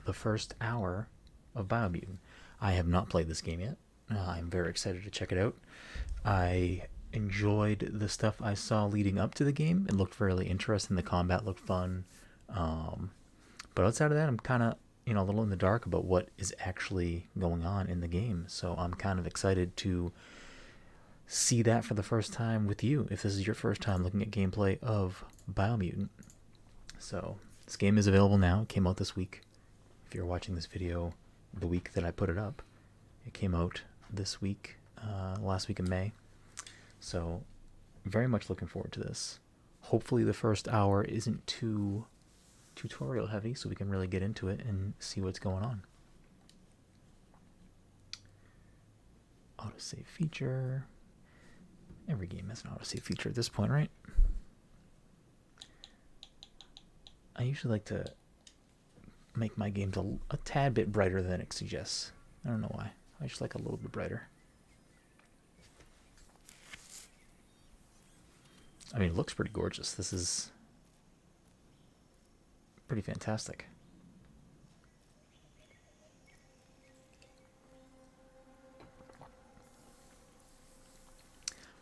the first hour of Biomutant. I have not played this game yet. I'm very excited to check it out. I enjoyed the stuff I saw leading up to the game. It looked really interesting. The combat looked fun. Um, but outside of that, I'm kind of a little in the dark about what is actually going on in the game. So I'm kind of excited to see that for the first time with you if this is your first time looking at gameplay of Biomutant. So this game is available now. It came out this week. If you're watching this video the week that I put it up, it came out this week, last week of May. So very much looking forward to this. Hopefully the first hour isn't too tutorial heavy so we can really get into it and see what's going on. Autosave feature. Every game has an autosave feature at this point, right? I usually like to make my games a tad bit brighter than it suggests. I don't know why. I just like a little bit brighter. I mean, it looks pretty gorgeous. This is pretty fantastic.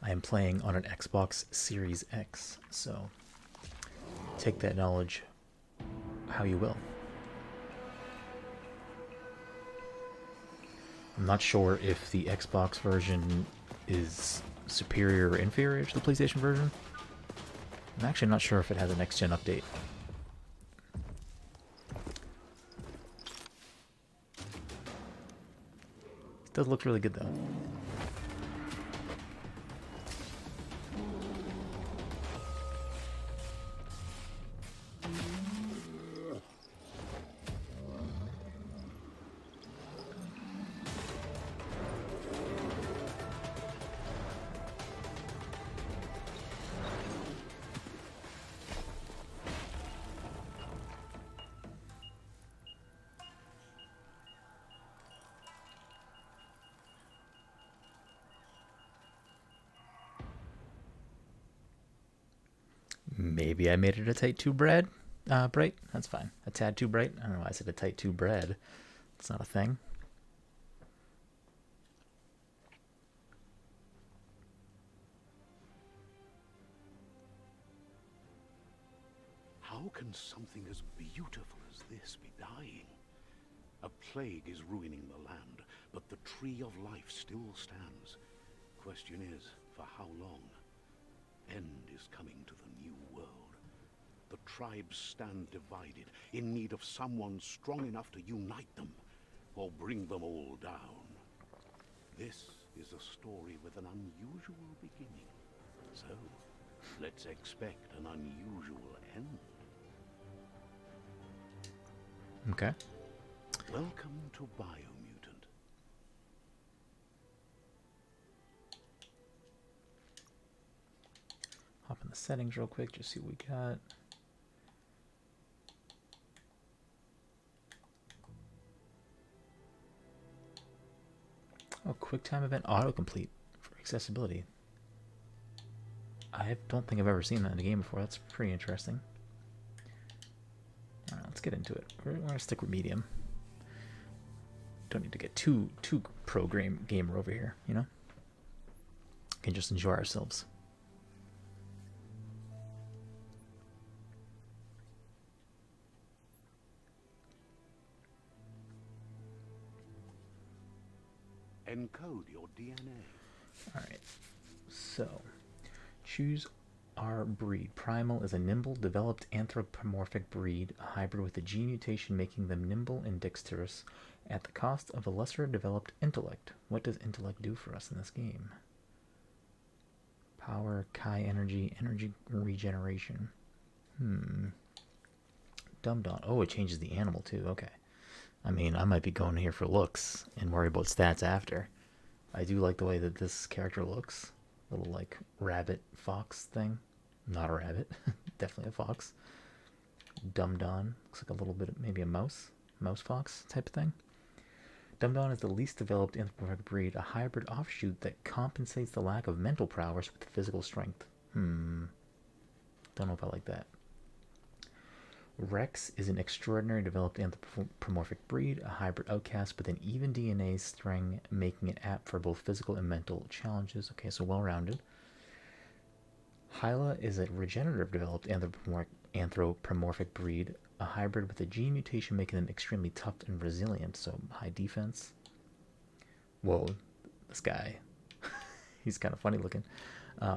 I am playing on an Xbox Series X, so take that knowledge how you will. I'm not sure if the Xbox version is superior or inferior to the PlayStation version. I'm actually not sure if it has a next-gen update. It does look really good, though. Maybe I made it a tight too bright. That's fine. A tad too bright. I don't know why I said a tight too bread. It's not a thing. How can something as beautiful as this be dying? A plague is ruining the land, but the tree of life still stands. Question is, for how long? End is coming to the new world. The tribes stand divided, in need of someone strong enough to unite them, or bring them all down. This is a story with an unusual beginning. So, let's expect an unusual end. Okay. Welcome to Biomutant. Hop in the settings real quick, just see what we got. Oh, QuickTime event autocomplete for accessibility. I don't think I've ever seen that in a game before. That's pretty interesting. All right, let's get into it. We're gonna stick with medium. Don't need to get too pro gamer over here, you know? Can just enjoy ourselves. Encode your DNA. Alright, so choose our breed. Primal is a nimble, developed anthropomorphic breed, a hybrid with a gene mutation making them nimble and dexterous at the cost of a lesser developed intellect. What does intellect do for us in this game? Power, Chi energy, energy regeneration. Dumbed on. Oh, it changes the animal too. Okay. I mean, I might be going here for looks and worry about stats after. I do like the way that this character looks. Little like rabbit fox thing. Not a rabbit. Definitely a fox. Dumbed on. Looks like a little bit of maybe a mouse fox type of thing. Dumbed on is the least developed anthropomorphic breed, a hybrid offshoot that compensates the lack of mental prowess with physical strength. Don't know if I like that. Rex is an extraordinary developed anthropomorphic breed, a hybrid outcast with an even DNA string, making it apt for both physical and mental challenges. Okay, so well-rounded. Hyla is a regenerative developed anthropomorphic breed, a hybrid with a gene mutation making them extremely tough and resilient, so high defense. Whoa, this guy. He's kind of funny looking.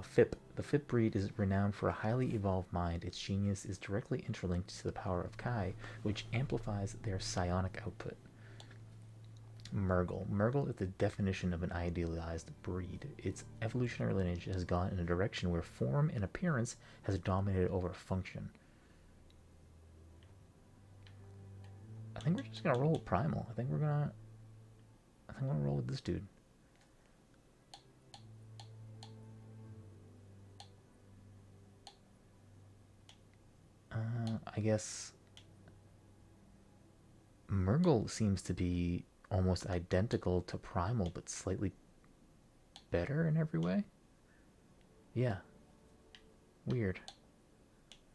Fip. The Fip breed is renowned for a highly evolved mind. Its genius is directly interlinked to the power of Kai, which amplifies their psionic output. Murgle. Murgle is the definition of an idealized breed. Its evolutionary lineage has gone in a direction where form and appearance has dominated over function. I think we're just gonna roll with Primal. I think we're gonna roll with this dude. I guess Murgle seems to be almost identical to Primal, but slightly better in every way. Yeah. Weird.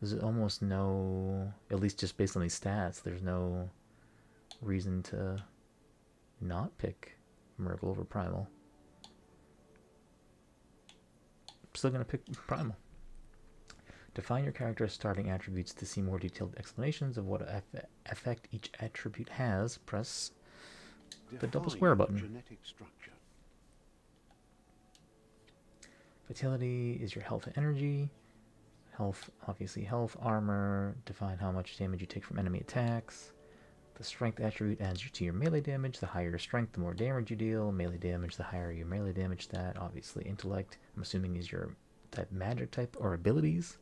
There's almost no, at least just based on these stats, there's no reason to not pick Murgle over Primal. I'm still going to pick Primal. Define your character's starting attributes. To see more detailed explanations of what effect each attribute has, press the double square button. Genetic structure. Vitality is your health and energy. Health, obviously health, armor. Define how much damage you take from enemy attacks. The strength attribute adds to your melee damage. The higher your strength, the more damage you deal. Melee damage, the higher your melee damage stat. Obviously intellect, I'm assuming, is your type magic type or abilities.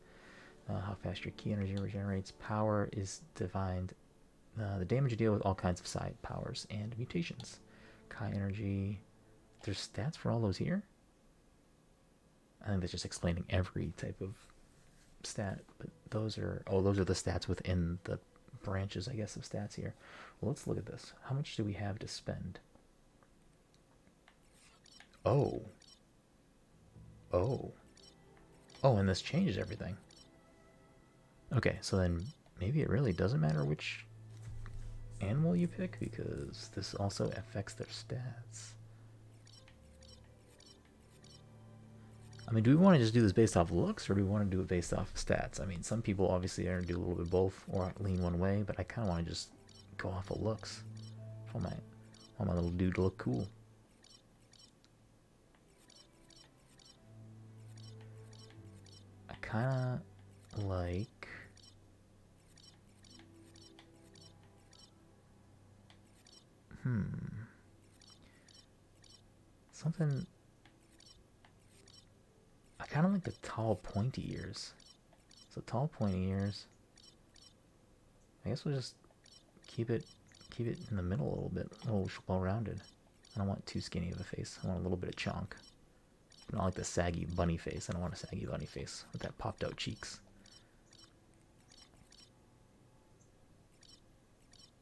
How fast your key energy regenerates. Power is defined the damage you deal with all kinds of side powers and mutations. Kai energy. There's stats for all those here. I think that's just explaining every type of stat, but those are the stats within the branches, I guess, of stats here. Well, let's look at this. How much do we have to spend? Oh, and this changes everything. Okay, so then maybe it really doesn't matter which animal you pick, because this also affects their stats. I mean, do we want to just do this based off looks, or do we want to do it based off stats? I mean, some people obviously are going to do a little bit of both, or lean one way, but I kind of want to just go off of looks. I want my little dude to look cool. I kind of like... Something... I kind of like the tall, pointy ears. So tall, pointy ears. I guess we'll just keep it in the middle a little bit, a little well-rounded. I don't want too skinny of a face. I want a little bit of chunk. I don't like the saggy bunny face. I don't want a saggy bunny face with that popped out cheeks.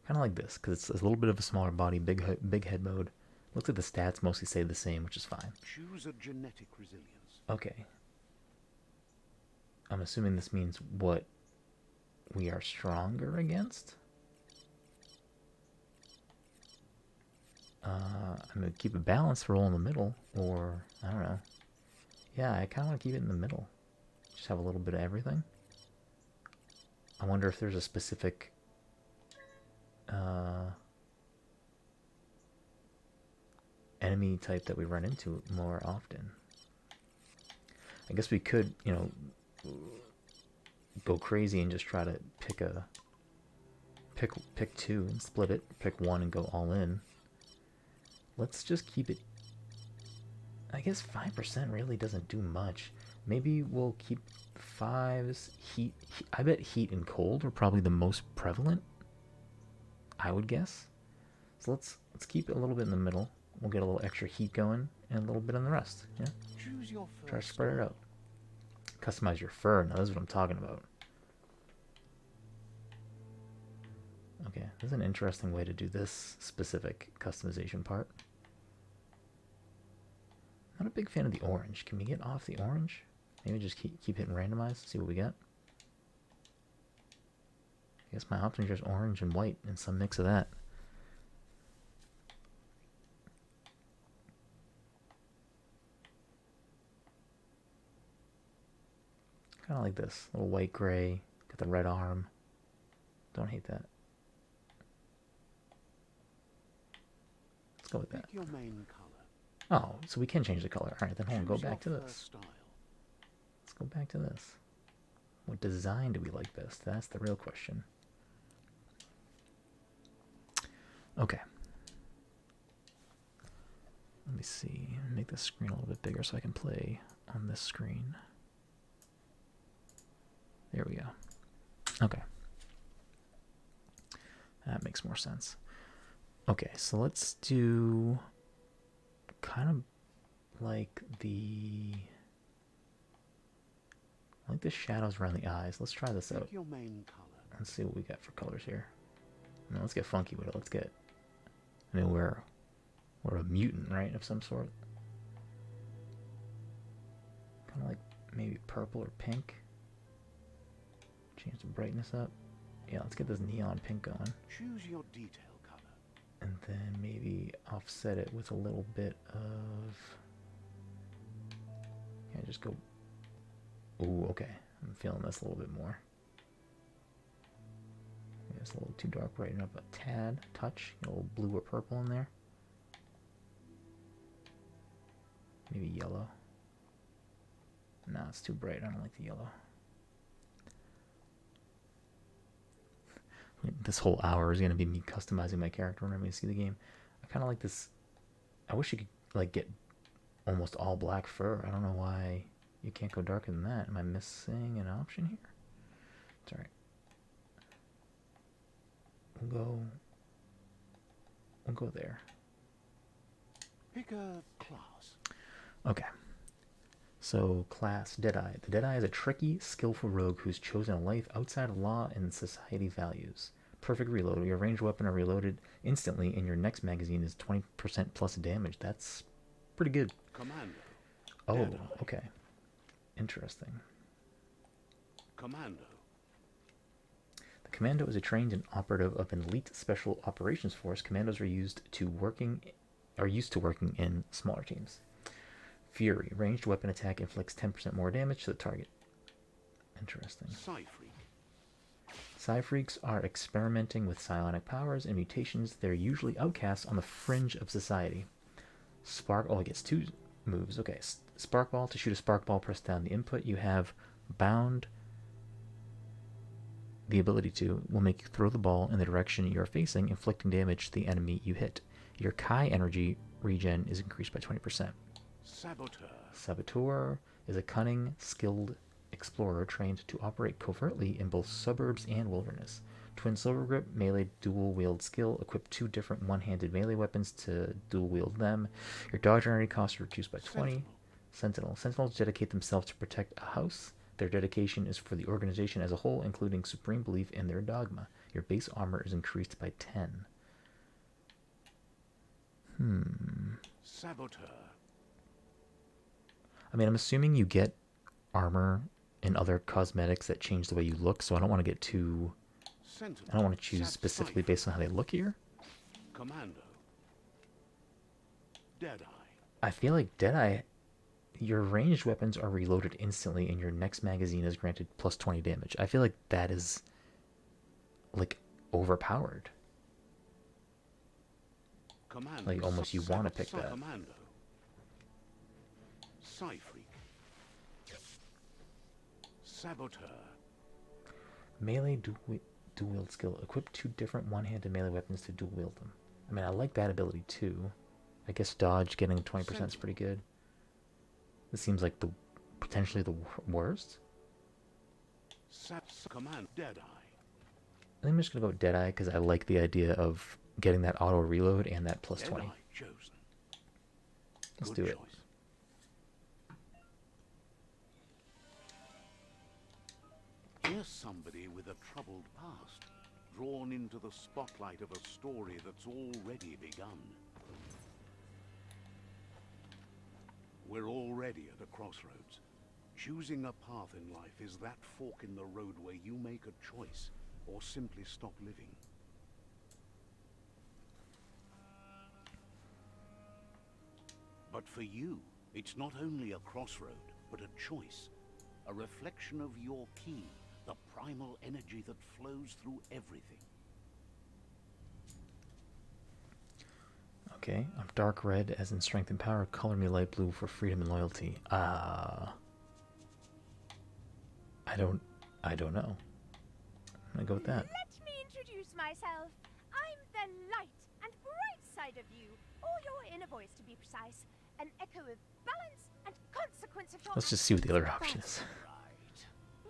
Kind of like this, because it's a little bit of a smaller body, big head mode. Looks like the stats mostly stay the same, which is fine. Choose a genetic resilience. Okay. I'm assuming this means what we are stronger against. I'm going to keep a balanced roll in the middle, or, I don't know. Yeah, I kind of want to keep it in the middle. Just have a little bit of everything. I wonder if there's a specific... enemy type that we run into more often. I guess we could, you know, go crazy and just try to pick two and split it, pick one and go all in. Let's just keep it. I guess 5% really doesn't do much. Maybe we'll keep fives. Heat. I bet heat and cold are probably the most prevalent, I would guess. So let's keep it a little bit in the middle. We'll get a little extra heat going and a little bit on the rest. Yeah. Choose your Try to spread it out. Customize your fur. Now, this is what I'm talking about. Okay, this is an interesting way to do this specific customization part. Not a big fan of the orange. Can we get off the orange? Maybe just keep hitting randomize, see what we get. I guess my options are just orange and white and some mix of that. Kind of like this. Little white gray. Got the red arm. Don't hate that. Let's go with that. Pick your main color. Oh, so we can change the color. Alright, then hold on. Go back to this. Let's go back to this. What design do we like best? That's the real question. Okay. Let me see. Make the screen a little bit bigger so I can play on this screen. There we go. Okay. That makes more sense. Okay, so let's do kind of like the shadows around the eyes. Let's try this out. Your main color. Let's see what we got for colors here. Now let's get funky with it. Let's get. I mean, we're a mutant, right, of some sort. Kind of like maybe purple or pink. Change the brightness up. Yeah, let's get this neon pink going. Choose your detail color. And then maybe offset it with a little bit of. Yeah, just go. Ooh, okay. I'm feeling this a little bit more. Maybe it's a little too dark. Brighten up a tad, touch. A little blue or purple in there. Maybe yellow. No, it's too bright. I don't like the yellow. This whole hour is going to be me customizing my character whenever I see the game. I kind of like this. I wish you could like get almost all black fur. I don't know why you can't go darker than that. Am I missing an option here? It's alright. We'll go there. Pick a class. Okay. So, class Deadeye. The Deadeye is a tricky, skillful rogue who's chosen a life outside of law and society values. Perfect reload. Your ranged weapon are reloaded instantly, and your next magazine is 20% plus damage. That's pretty good. Commando. Oh, Deadeye. okay. Interesting. Commando. The Commando is a trained and operative of an elite special operations force. Commandos are used to working in smaller teams. Fury. Ranged weapon attack inflicts 10% more damage to the target. Interesting. Psy-Freak. Psy-Freaks are experimenting with psionic powers and mutations. They're usually outcasts on the fringe of society. Oh, it gets 2 moves. Okay. Spark Ball. To shoot a Spark Ball, press down the input. You have Bound. The ability to will make you throw the ball in the direction you're facing, inflicting damage to the enemy you hit. Your Kai energy regen is increased by 20%. Saboteur. Saboteur is a cunning, skilled explorer trained to operate covertly in both suburbs and wilderness. Twin Silver Grip, melee dual wield skill. Equip 2 different one-handed melee weapons to dual wield them. Your dodge energy costs are reduced by 20. Sentinel. Sentinels dedicate themselves to protect a house. Their dedication is for the organization as a whole, including supreme belief in their dogma. Your base armor is increased by 10. Saboteur. I mean, I'm assuming you get armor and other cosmetics that change the way you look, so I don't want to get too... Sentinel. I don't want to choose specifically based on how they look here. Commando. Deadeye. I feel like Deadeye, your ranged weapons are reloaded instantly and your next magazine is granted plus 20 damage. I feel like that is, like, overpowered. Commando. Like, almost you want to pick that. Commando. Psy-Freak. Saboteur. Melee dual wield skill. Equip 2 different one-handed melee weapons to dual wield them. I mean, I like that ability too. I guess dodge getting 20% is pretty good. This seems like potentially the worst. Command. Deadeye. I think I'm just gonna go with Deadeye because I like the idea of getting that auto reload and that plus 20. Deadeye chosen. Let's Good do it. choice. Here's somebody with a troubled past, drawn into the spotlight of a story that's already begun. We're already at a crossroads. Choosing a path in life is that fork in the road where you make a choice or simply stop living. But for you, it's not only a crossroad, but a choice. A reflection of your key, the primal energy that flows through everything. Okay, I'm dark red as in strength and power. Color me light blue for freedom and loyalty. I don't know. I'm gonna go with that. Let me introduce myself. I'm the light and bright side of you, or your inner voice to be precise. An echo of balance and consequence of your Let's just see what the other option is. Right.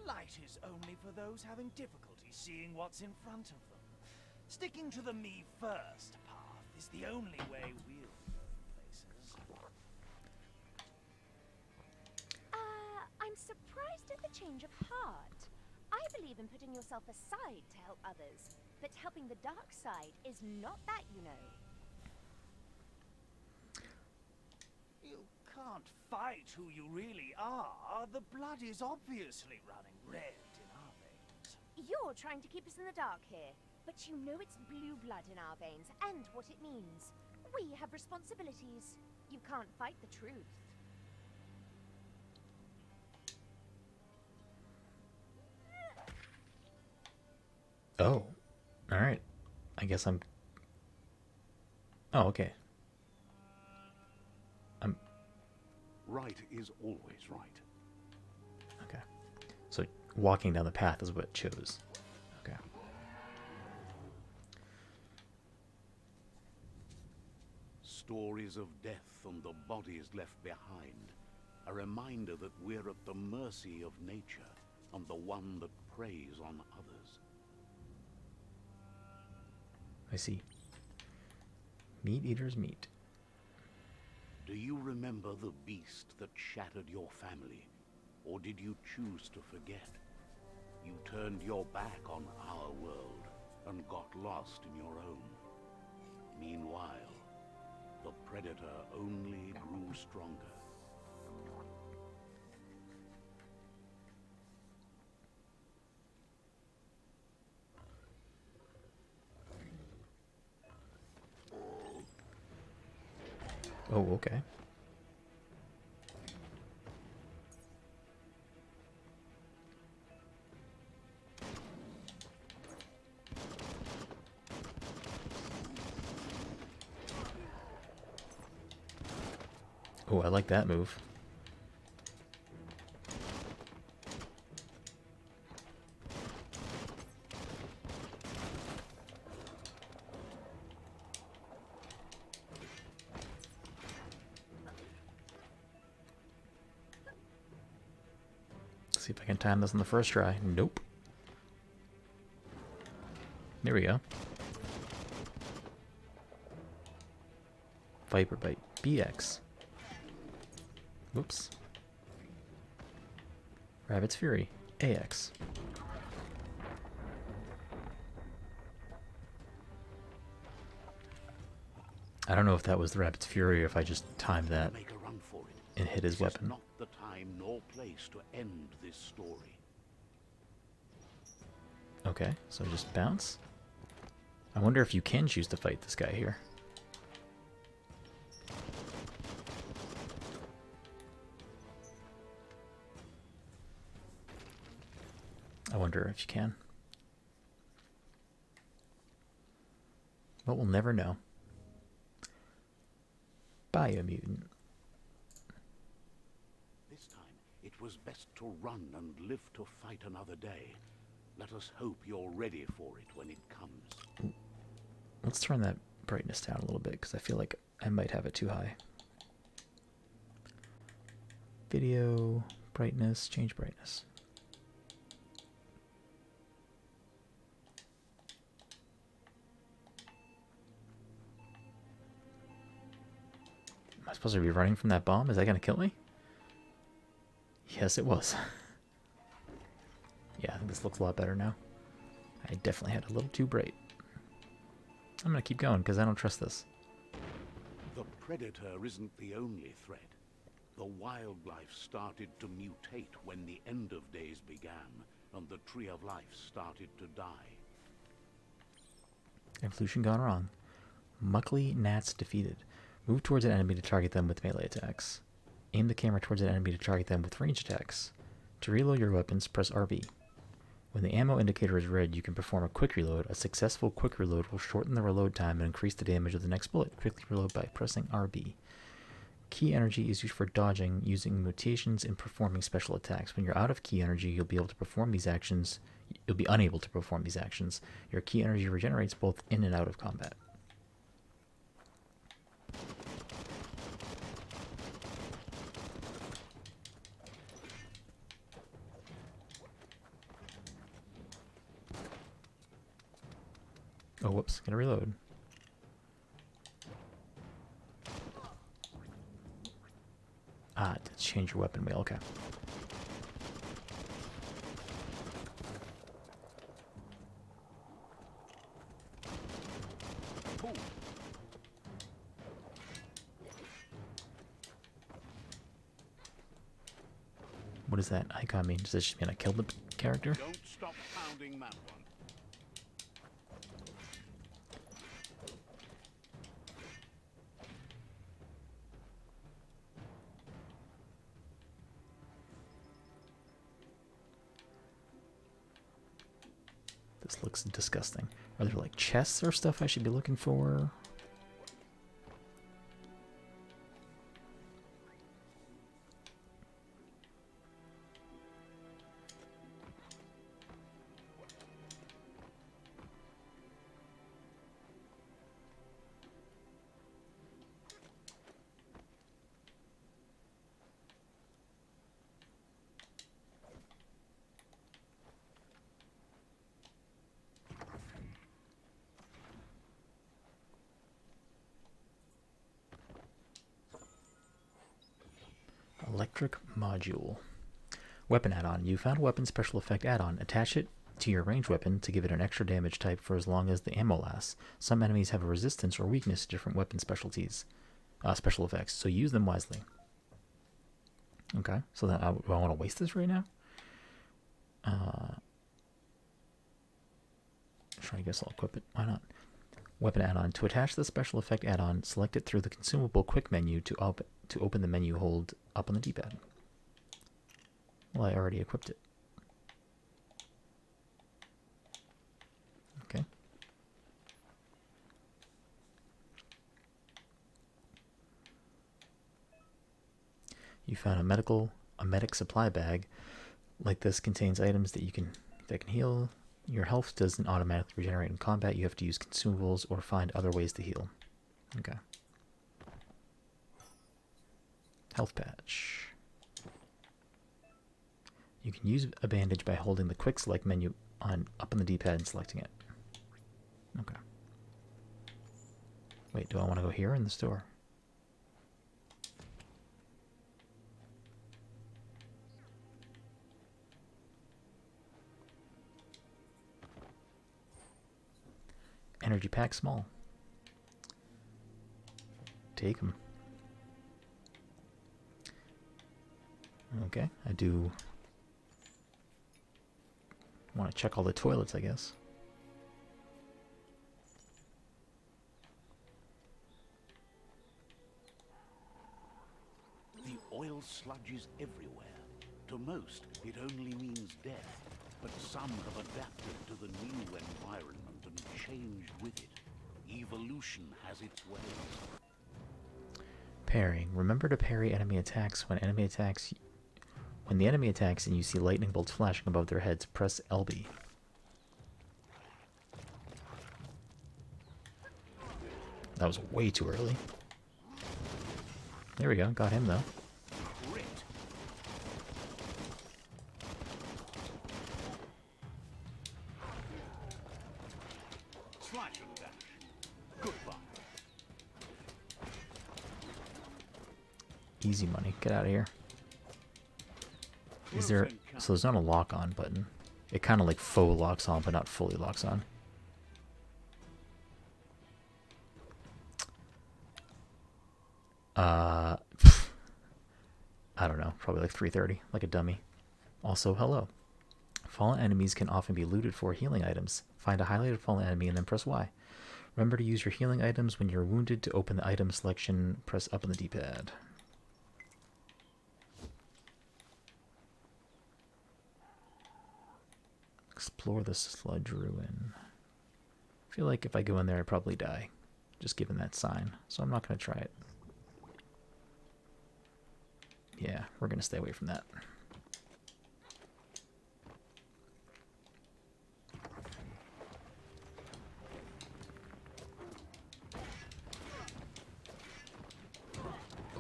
Light is only for those having difficulty seeing what's in front of them. Sticking to the me first path is the only way we'll go places. I'm surprised at the change of heart. I believe in putting yourself aside to help others, but helping the dark side is not that, you know. You can't fight who you really are. The blood is obviously running red in our veins. You're trying to keep us in the dark here, but you know it's blue blood in our veins and what it means. We have responsibilities. You can't fight the truth. Oh, all right. I guess I'm. Oh, okay. Right is always right. Okay. So walking down the path is what it chose. Okay. Stories of death and the bodies left behind. A reminder that we're at the mercy of nature and the one that preys on others. I see. Meat eaters meat. Do you remember the beast that shattered your family? Or did you choose to forget? You turned your back on our world and got lost in your own. Meanwhile, the predator only grew stronger. Oh, okay. Oh, I like that move. See if I can time this on the first try. Nope. There we go. Viper Bite BX. Whoops. Rabbit's Fury AX. I don't know if that was the Rabbit's Fury or if I just timed that Make a run for it. and hit his This is weapon. not the time nor place to end this story. Okay, so just bounce. I wonder if you can choose to fight this guy here. I wonder if you can. But we'll never know. Biomutant. This time, it was best to run and live to fight another day. Let us hope you're ready for it when it comes. Let's turn that brightness down a little bit because I feel like I might have it too high. Video, brightness, change brightness. Am I supposed to be running from that bomb? Is that going to kill me? Yes, it was. Yeah, I think this looks a lot better now. I definitely had a little too bright. I'm going to keep going because I don't trust this. The predator isn't the only threat. The wildlife started to mutate when the end of days began, and the tree of life started to die. Evolution gone wrong. Muckly Gnats defeated. Move towards an enemy to target them with melee attacks. Aim the camera towards an enemy to target them with range attacks. To reload your weapons, press RB. When the ammo indicator is red, you can perform a quick reload. A successful quick reload will shorten the reload time and increase the damage of the next bullet. Quickly reload by pressing RB. Key energy is used for dodging, using mutations, and performing special attacks. When you're out of key energy, you'll be able to perform these actions. You'll be unable to perform these actions. Your key energy regenerates both in and out of combat. Oh, whoops. Gotta reload. Ah, to change your weapon wheel. Okay. What does that icon mean? Does this just mean I killed the character? Don't stop pounding that one. This looks disgusting. Are there like chests or stuff I should be looking for? Electric module. Weapon add-on. You found a weapon special effect add-on. Attach it to your ranged weapon to give it an extra damage type for as long as the ammo lasts. Some enemies have a resistance or weakness to different weapon special effects, so use them wisely. Okay, so then do I want to waste this right now? Sure, I guess I'll equip it. Why not? Weapon add-on. To attach the special effect add-on, select it through the consumable quick menu to open the menu. Hold up on the D-pad. Well, I already equipped it. Okay. You found a medic supply bag. Like this contains items that can heal. Your health doesn't automatically regenerate in combat. You have to use consumables or find other ways to heal. Okay. Health patch. You can use a bandage by holding the quick select menu up on the D-pad and selecting it. Okay. Wait, do I want to go here in the store? Energy pack small. Take them. Okay, I do want to check all the toilets, I guess. The oil sludge is everywhere. To most, it only means death. But some have adapted to the new environment and changed with it. Evolution has its ways. Parrying. Remember to parry enemy attacks when the enemy attacks and you see lightning bolts flashing above their heads, press LB. That was way too early. There we go. Got him though. Crit. Slash and dash. Goodbye. Easy money. Get out of here. Is there... So there's not a lock on button. It kind of like faux locks on, but not fully locks on. I don't know. Probably like 330, like a dummy. Also, hello. Fallen enemies can often be looted for healing items. Find a highlighted fallen enemy and then press Y. Remember to use your healing items when you're wounded. To open the item selection, press up on the D-pad. Explore the sludge ruin. I feel like if I go in there, I'd probably die, just given that sign. So I'm not going to try it. Yeah, we're going to stay away from that.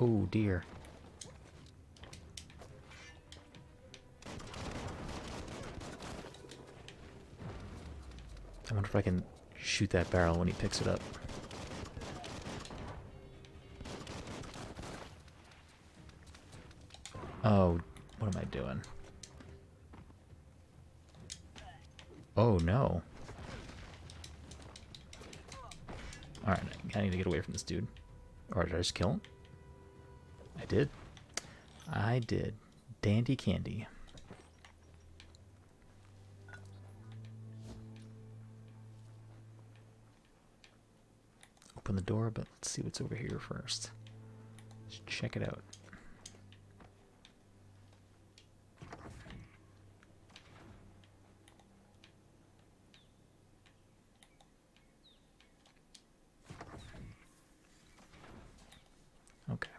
Oh dear. I wonder if I can shoot that barrel when he picks it up. Oh, what am I doing? Oh no. Alright, I need to get away from this dude. Or did I just kill him? I did. I did. Dandy candy. Open the door, but let's see what's over here first. Let's check it out. Okay.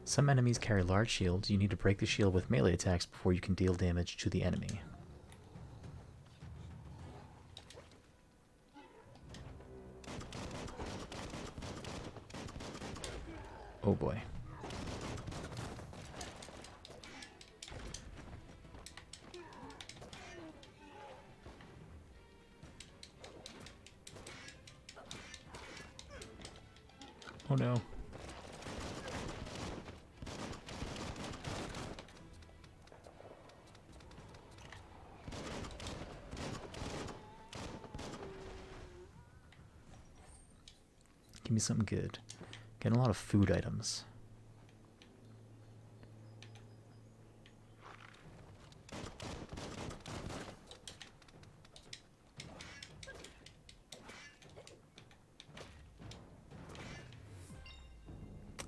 Some enemies carry large shields. You need to break the shield with melee attacks before you can deal damage to the enemy. Oh boy. Oh no. Give me something good. Getting a lot of food items.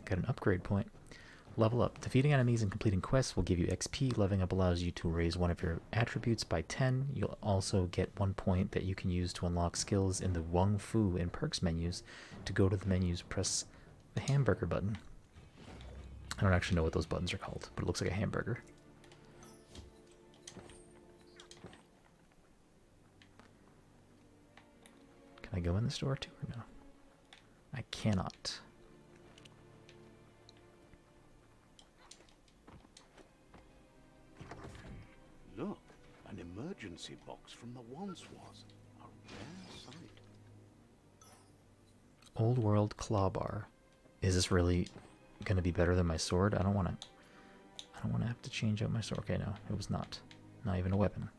Got an upgrade point. Level up. Defeating enemies and completing quests will give you XP. Leveling up allows you to raise one of your attributes by 10. You'll also get 1 point that you can use to unlock skills in the Wung Fu and perks menus. To go to the menus, press the hamburger button. I don't actually know what those buttons are called, but it looks like a hamburger. Can I go in this door too or no? I cannot. Look, an emergency box from the once was. A rare sight. Old World Claw Bar. Is this really gonna be better than my sword? I don't wanna have to change out my sword. Okay, no, it was not. Not even a weapon.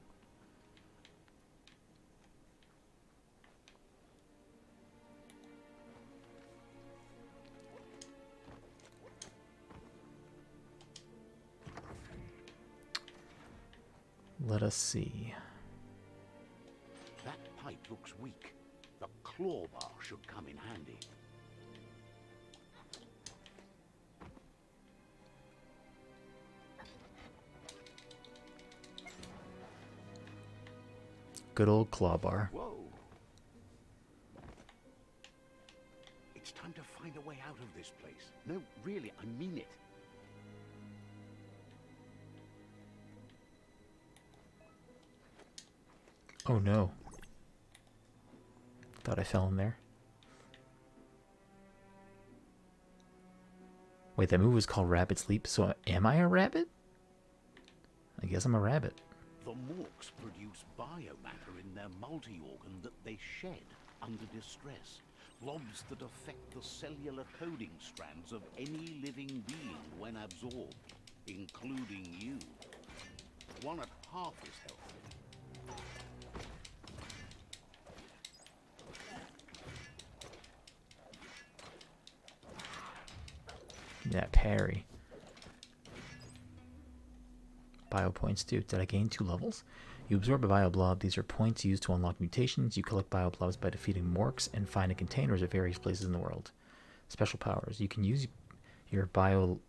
Let us see. That pipe looks weak. The claw bar should come in handy. Good old claw bar. Whoa. It's time to find a way out of this place. No, really, I mean it. Oh no. Thought I fell in there. Wait, that move was called Rabbit's Leap, so am I a rabbit? I guess I'm a rabbit. The Morks produce biomatter in their multi-organ that they shed under distress. Blobs that affect the cellular coding strands of any living being when absorbed, including you. One at half as healthy. Yeah, parry. Bio points too. Did I gain 2 levels? You absorb a bio blob. These are points used to unlock mutations. You collect bio blobs by defeating morks and finding containers at various places in the world. Special powers. You can use your bio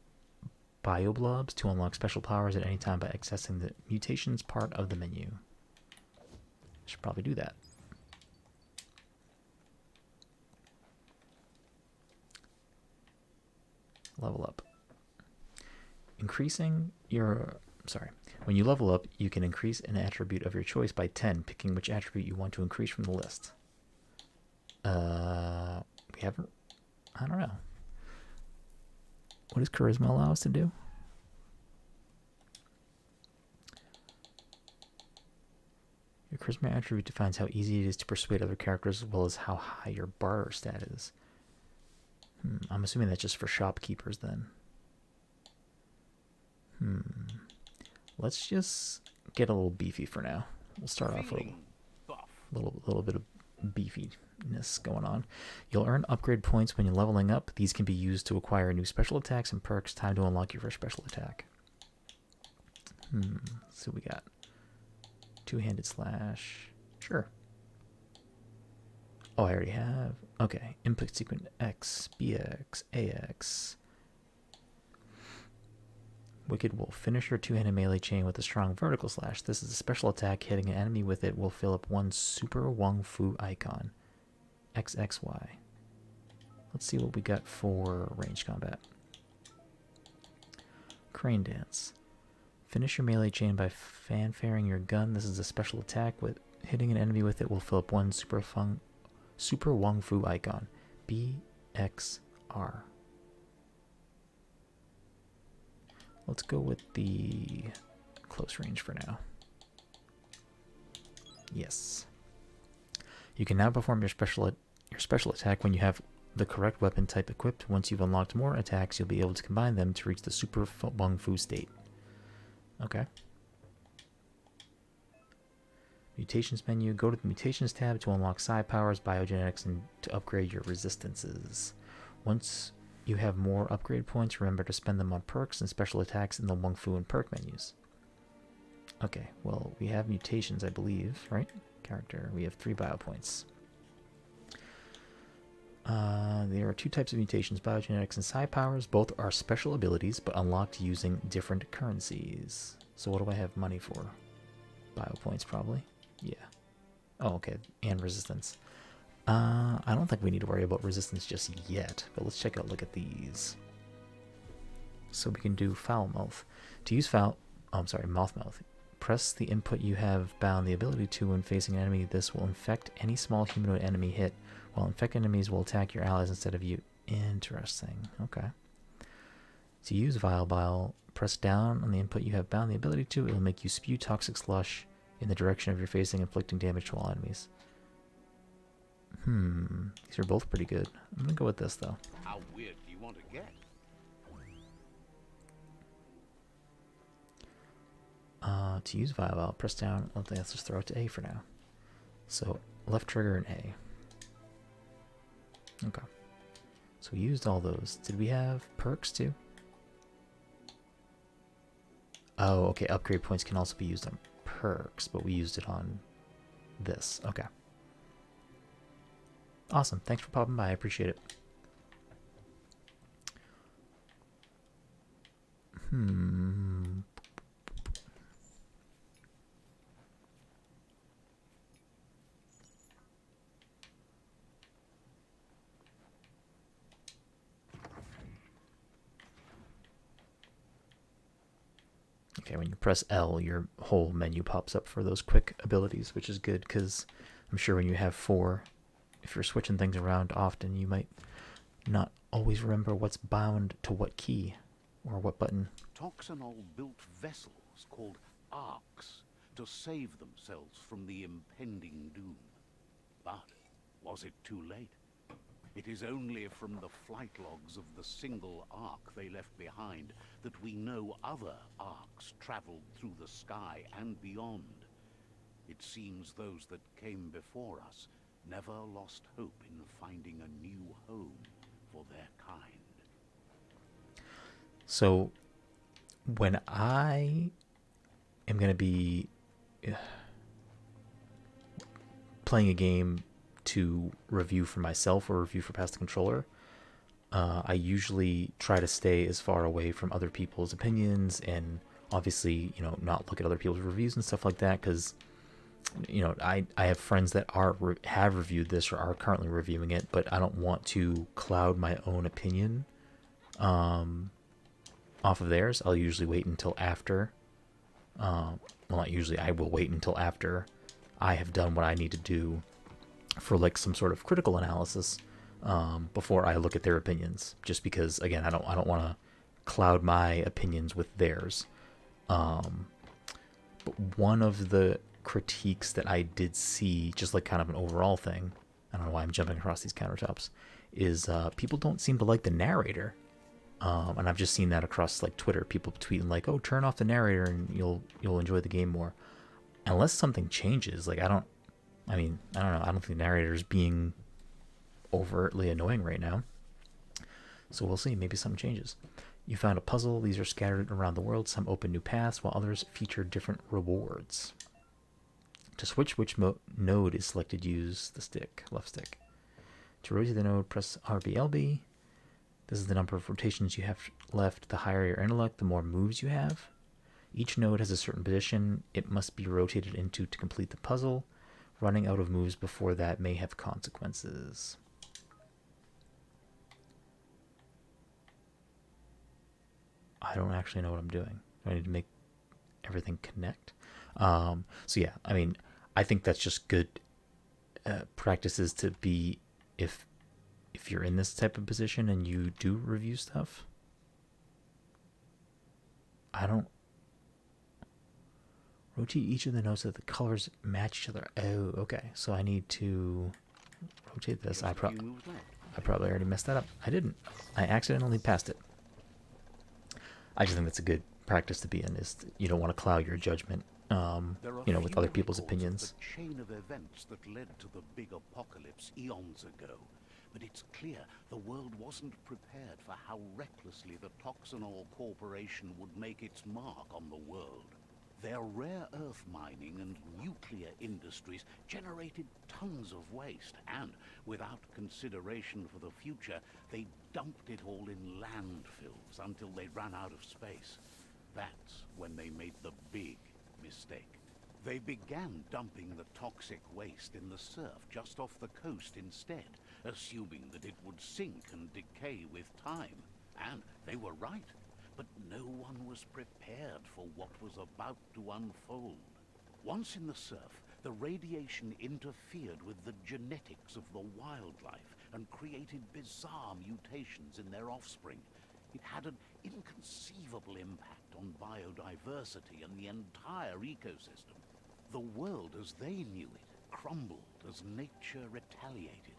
blobs to unlock special powers at any time by accessing the mutations part of the menu. Should probably do that. Level up. Increasing your... Sorry. When you level up, you can increase an attribute of your choice by 10, picking which attribute you want to increase from the list. We haven't... I don't know. What does charisma allow us to do? Your charisma attribute defines how easy it is to persuade other characters as well as how high your barter stat is. I'm assuming that's just for shopkeepers then. Let's just get a little beefy for now. We'll start off with a little bit of beefiness going on. You'll earn upgrade points when you're leveling up. These can be used to acquire new special attacks and perks. Time to unlock your first special attack. So we got two-handed slash. Sure. Oh, I already have. Okay. Input sequence X, BX, AX. Wicked Wolf. Finish your two-handed melee chain with a strong vertical slash. This is a special attack. Hitting an enemy with it will fill up one super Wung Fu icon. XXY. Let's see what we got for range combat. Crane Dance. Finish your melee chain by fanfaring your gun. This is a special attack. With hitting an enemy with it will fill up one super Wung Fu icon. BXR. Let's go with the close range for now. Yes. You can now perform your special attack when you have the correct weapon type equipped. Once you've unlocked more attacks, you'll be able to combine them to reach the super Wung Fu state. Okay. Mutations menu. Go to the Mutations tab to unlock psi powers, biogenetics, and to upgrade your resistances. Once you have more upgrade points, remember to spend them on perks and special attacks in the Wung Fu and perk menus. Okay, well, we have mutations, I believe, right? Character. We have 3 bio points. There are 2 types of mutations, biogenetics and psi powers. Both are special abilities, but unlocked using different currencies. So what do I have money for? Bio points, probably. Yeah. Oh, okay. And resistance. I don't think we need to worry about resistance just yet, but let's look at these. So we can do foul mouth. To use mouth. Press the input you have bound the ability to when facing an enemy. This will infect any small humanoid enemy hit, while infected enemies will attack your allies instead of you. Interesting. Okay. To use vile bile, press down on the input you have bound the ability to. It will make you spew toxic slush in the direction of your facing, inflicting damage to all enemies. These are both pretty good. I'm gonna go with this though. How weird do you want to get? To use vile, press down. Let's just throw it to A for now. So left trigger and A. Okay. So we used all those. Did we have perks too? Oh, okay. Upgrade points can also be used on perks, but we used it on this. Okay. Awesome. Thanks for popping by. I appreciate it. Okay, when you press L, your whole menu pops up for those quick abilities, which is good because I'm sure when you have 4, if you're switching things around often, you might not always remember what's bound to what key or what button. Toxanol built vessels called arks to save themselves from the impending doom. But was it too late? It is only from the flight logs of the single ark they left behind that we know other arks traveled through the sky and beyond. It seems those that came before us never lost hope in finding a new home for their kind. So when I am going to be playing a game to review for myself or review for Past the Controller, I usually try to stay as far away from other people's opinions and obviously, not look at other people's reviews and stuff like that because, I have friends that have reviewed this or are currently reviewing it, but I don't want to cloud my own opinion off of theirs. I'll usually wait until after. Well, not usually. I will wait until after I have done what I need to do for like some sort of critical analysis before I look at their opinions. Just because, again, I don't want to cloud my opinions with theirs. But one of the critiques that I did see, just like kind of an overall thing, I don't know why I'm jumping across these countertops, is people don't seem to like the narrator. And I've just seen that across like Twitter, people tweeting like, "Oh, turn off the narrator and you'll enjoy the game more." Unless something changes, like I don't know. I don't think the narrator is being overtly annoying right now. So we'll see. Maybe something changes. You found a puzzle. These are scattered around the world. Some open new paths, while others feature different rewards. To switch which node is selected, use the left stick. To rotate the node, press RBLB. This is the number of rotations you have left. The higher your intellect, the more moves you have. Each node has a certain position it must be rotated into to complete the puzzle. Running out of moves before that may have consequences. I don't actually know what I'm doing. Do I need to make everything connect? So yeah, I think that's just good practices to be if you're in this type of position and you do review stuff. I don't rotate each of the nodes so that the colors match each other. Oh, okay. So I need to rotate this. I probably already messed that up. I didn't. I accidentally passed it. I just think that's a good practice to be in. Is you don't want to cloud your judgment, with other people's opinions. The chain of events that led to the big apocalypse eons ago. But it's clear the world wasn't prepared for how recklessly the Toxanol Corporation would make its mark on the world. Their rare earth mining and nuclear industries generated tons of waste, and without consideration for the future, they dumped it all in landfills until they ran out of space. That's when they made the big mistake. They began dumping the toxic waste in the surf just off the coast instead, assuming that it would sink and decay with time. And they were right. But no one was prepared for what was about to unfold. Once in the surf, the radiation interfered with the genetics of the wildlife and created bizarre mutations in their offspring. It had an inconceivable impact on biodiversity and the entire ecosystem. The world as they knew it crumbled as nature retaliated.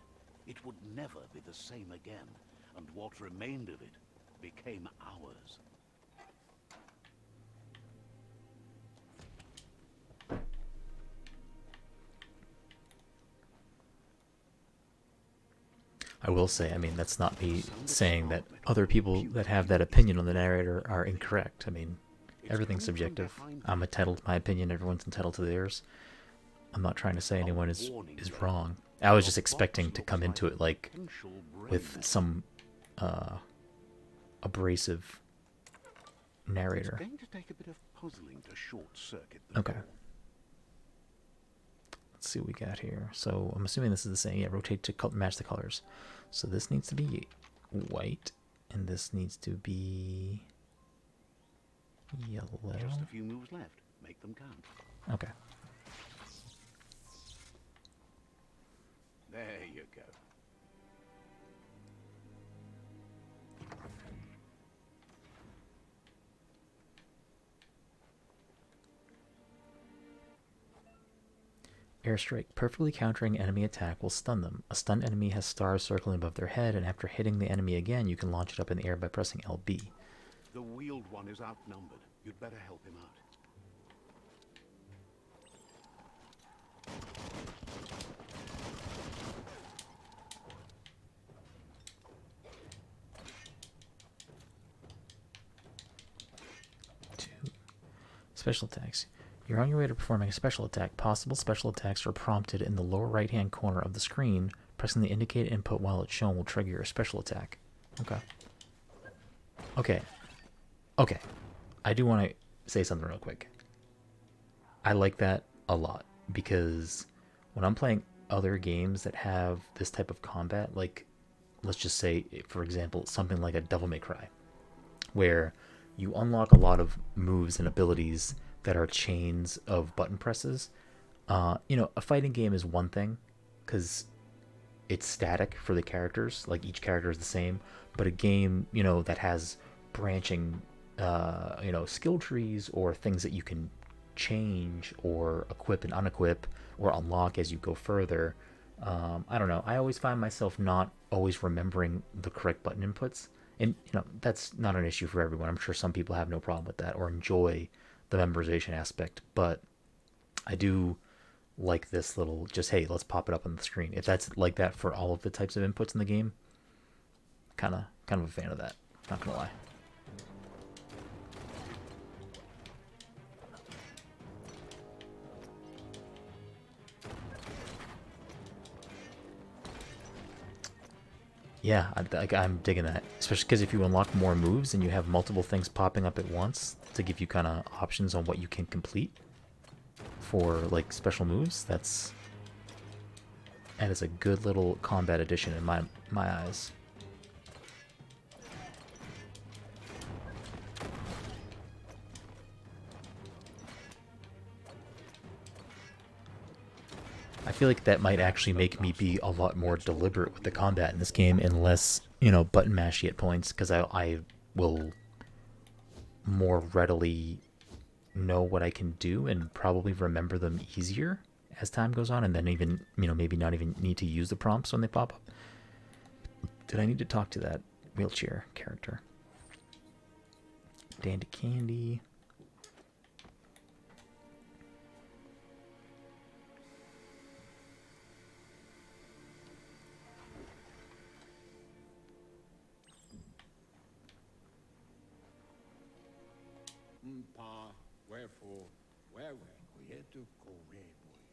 It would never be the same again, and what remained of it became ours. I will say, that's not me saying that other people that have that opinion on the narrator are incorrect. Everything's subjective. I'm entitled to my opinion. Everyone's entitled to theirs. I'm not trying to say anyone is wrong. I was just expecting to come into it like with some abrasive narrator. It's going to take a bit of puzzling to short circuit. Okay. Let's see what we got here. So I'm assuming this is the same. Yeah, rotate to match the colors. So this needs to be white, and this needs to be yellow. Just a few moves left. Make them count. Okay. There you go. Airstrike. Perfectly countering enemy attack will stun them. A stunned enemy has stars circling above their head, and after hitting the enemy again, you can launch it up in the air by pressing LB. The wheeled one is outnumbered. You'd better help him out. Special attacks. You're on your way to performing a special attack. Possible special attacks are prompted in the lower right-hand corner of the screen. Pressing the indicate input while it's shown will trigger your special attack. Okay. Okay. Okay. I do want to say something real quick. I like that a lot because when I'm playing other games that have this type of combat, like let's just say, for example, something like a Devil May Cry, where you unlock a lot of moves and abilities that are chains of button presses. A fighting game is one thing because it's static for the characters, like each character is the same. But a game, that has branching, skill trees or things that you can change or equip and unequip or unlock as you go further. I don't know. I always find myself not always remembering the correct button inputs. And, that's not an issue for everyone. I'm sure some people have no problem with that or enjoy the memorization aspect. But I do like this little, just, hey, let's pop it up on the screen. If that's like that for all of the types of inputs in the game, kind of a fan of that. Not going to lie. Yeah, I'm digging that. Especially because if you unlock more moves and you have multiple things popping up at once to give you kind of options on what you can complete for like special moves, that is a good little combat addition in my eyes. I feel like that might actually make me be a lot more deliberate with the combat in this game and less, button mashy at points, because I will more readily know what I can do and probably remember them easier as time goes on, and then even, maybe not even need to use the prompts when they pop up. Did I need to talk to that wheelchair character? Dandy Candy.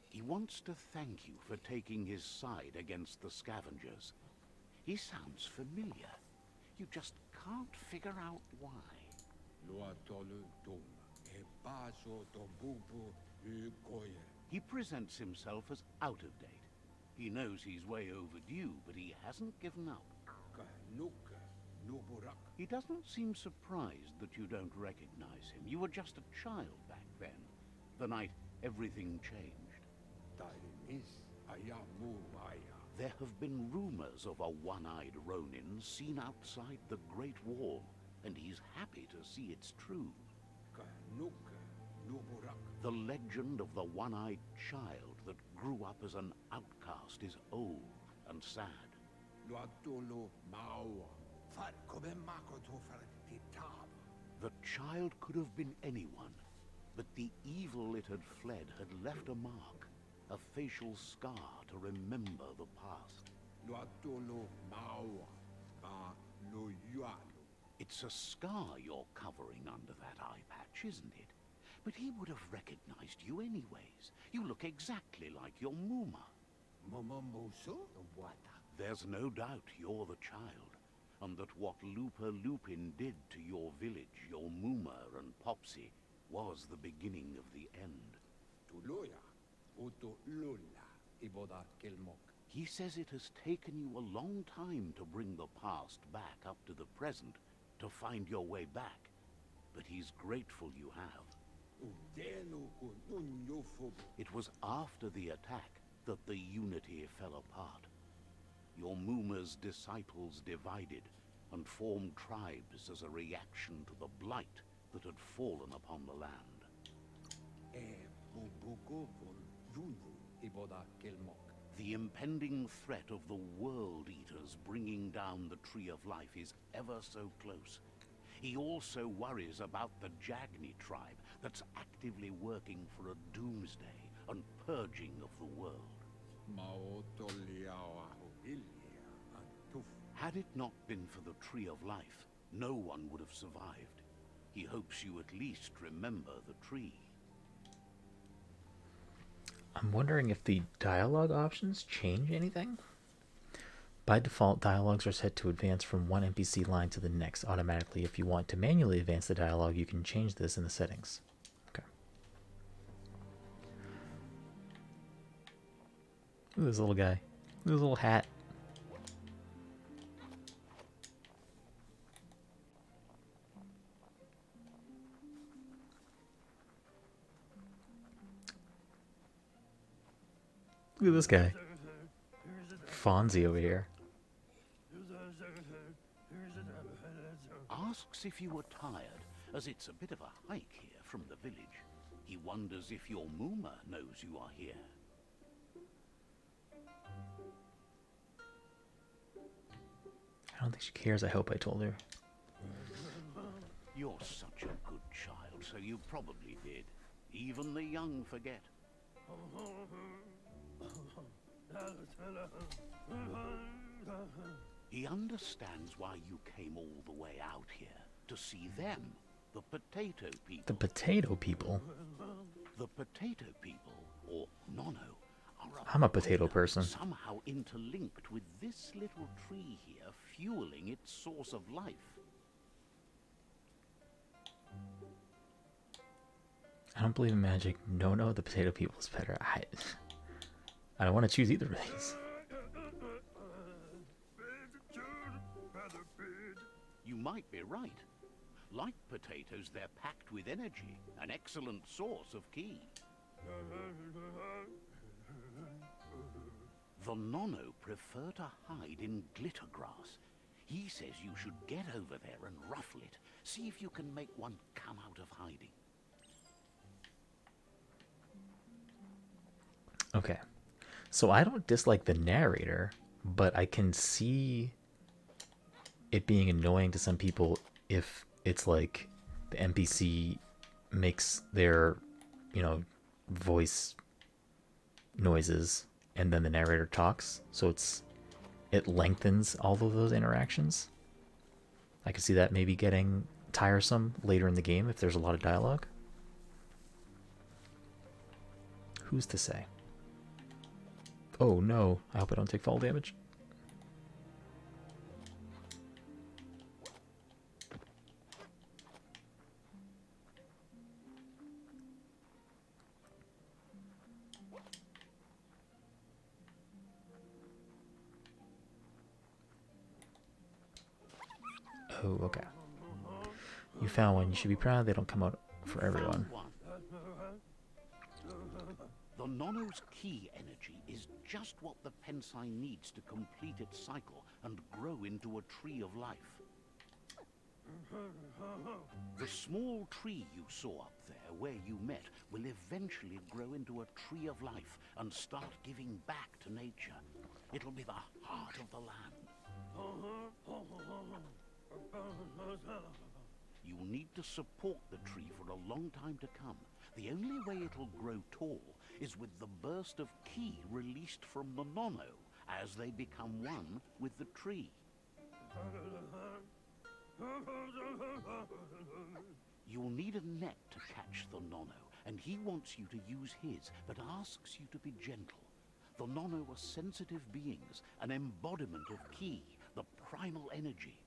He wants to thank you for taking his side against the scavengers. He sounds familiar. You just can't figure out why. He presents himself as out of date. He knows he's way overdue, but he hasn't given up. He doesn't seem surprised that you don't recognize him. You were just a child back then, the night everything changed. There have been rumors of a one-eyed Ronin seen outside the Great Wall, and he's happy to see it's true. The legend of the one-eyed child that grew up as an outcast is old and sad. The child could have been anyone, but the evil it had fled had left a mark, a facial scar to remember the past. It's a scar you're covering under that eye patch, isn't it? But he would have recognized you anyways. You look exactly like your Muma. There's no doubt you're the child, and that what Looper Lupin did to your village, your Muma and Popsy, was the beginning of the end. He says it has taken you a long time to bring the past back up to the present, to find your way back, but he's grateful you have. It was after the attack that the Unity fell apart. Your Muma's disciples divided and formed tribes as a reaction to the blight that had fallen upon the land. The impending threat of the World Eaters bringing down the Tree of Life is ever so close. He also worries about the Jagni tribe that's actively working for a doomsday and purging of the world. Had it not been for the Tree of Life, no one would have survived. He hopes you at least remember the tree. I'm wondering if the dialogue options change anything? By default, dialogues are set to advance from one NPC line to the next automatically. If you want to manually advance the dialogue, you can change this in the settings. Okay. Look at this little guy. Look at his little hat. Look at this guy. Fonzie over here. Asks if you were tired, as it's a bit of a hike here from the village. He wonders if your Mooma knows you are here. I don't think she cares. I hope I told her. You're such a good child, so you probably did. Even the young forget. He understands why you came all the way out here, to see them, the potato people. The potato people? The potato people, or Nono, are I'm a potato person. somehow interlinked with this little tree here, fueling its source of life. I don't believe in magic. No, the potato people is better. I don't want to choose either of these. You might be right. Like potatoes, they're packed with energy, an excellent source of ki. The Nono prefer to hide in glitter grass. He says you should get over there and ruffle it. See if you can make one come out of hiding. Okay. So I don't dislike the narrator, but I can see it being annoying to some people if it's like the NPC makes their, voice noises and then the narrator talks. So it lengthens all of those interactions. I could see that maybe getting tiresome later in the game if there's a lot of dialogue. Who's to say? Oh no, I hope I don't take fall damage. Oh, okay. You found one. You should be proud. They don't come out for everyone. Found one. The Nono's ki energy is just what the Pensai needs to complete its cycle and grow into a tree of life. The small tree you saw up there where you met will eventually grow into a tree of life and start giving back to nature. It'll be the heart of the land. You'll need to support the tree for a long time to come. The only way it'll grow tall is with the burst of ki released from the Nono as they become one with the tree. You'll need a net to catch the Nono, and he wants you to use his, but asks you to be gentle. The Nono are sensitive beings, an embodiment of ki, the primal energy.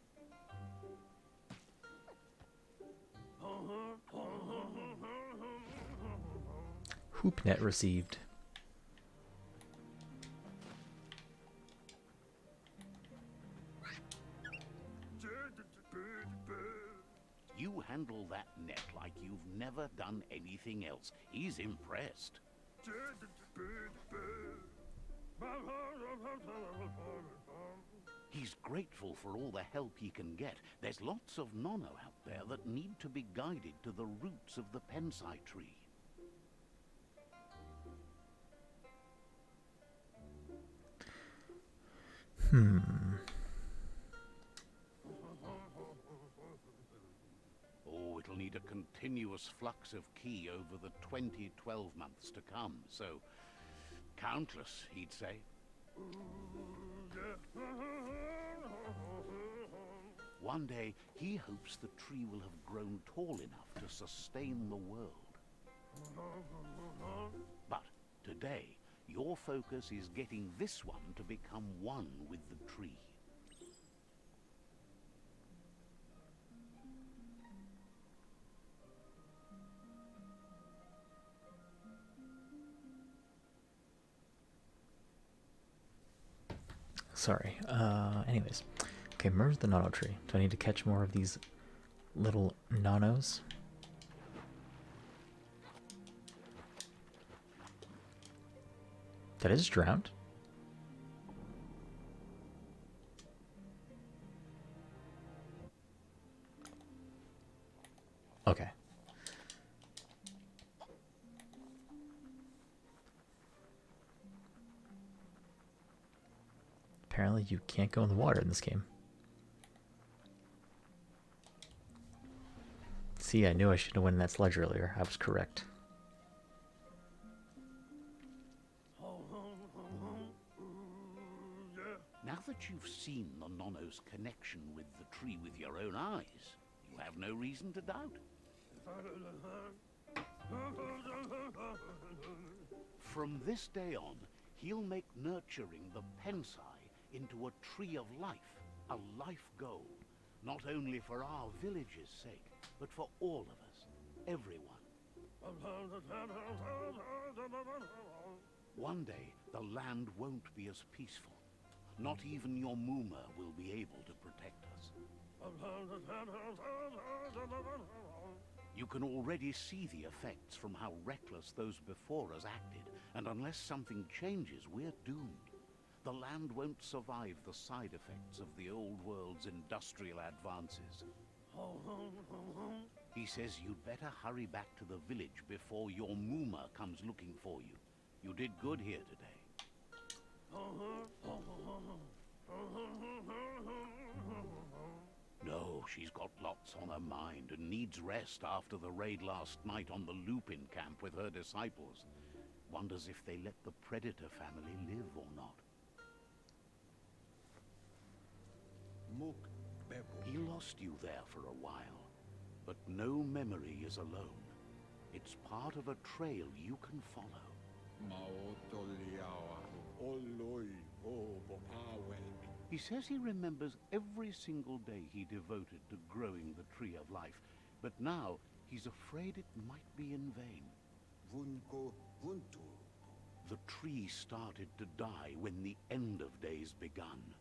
Hoopnet received. You handle that net like you've never done anything else. He's impressed. He's grateful for all the help he can get. There's lots of Nono out there that need to be guided to the roots of the Pensai tree. Oh, it'll need a continuous flux of ki over the 12 months to come, so countless, he'd say. One day, he hopes the tree will have grown tall enough to sustain the world. But today, your focus is getting this one to become one with the tree. Sorry. Anyways. Okay, merge the nano tree. Do I need to catch more of these little nanos? Did I just drown? Okay. Apparently you can't go in the water in this game. See, I knew I should have won that sledge earlier. I was correct. Now that you've seen the Nono's connection with the tree with your own eyes, you have no reason to doubt. From this day on, he'll make nurturing the Pensai into a tree of life, a life goal, not only for our village's sake, but for all of us, everyone. One day, the land won't be as peaceful. Not even your Muma will be able to protect us. You can already see the effects from how reckless those before us acted, and unless something changes, we're doomed. The land won't survive the side effects of the old world's industrial advances. He says you'd better hurry back to the village before your Muma comes looking for you. You did good here today. No, she's got lots on her mind and needs rest after the raid last night on the Lupin camp with her disciples. Wonders if they let the Predator family live or not. He lost you there for a while, but no memory is alone. It's part of a trail you can follow. He says he remembers every single day he devoted to growing the Tree of Life, but now he's afraid it might be in vain. The tree started to die when the end of days begun,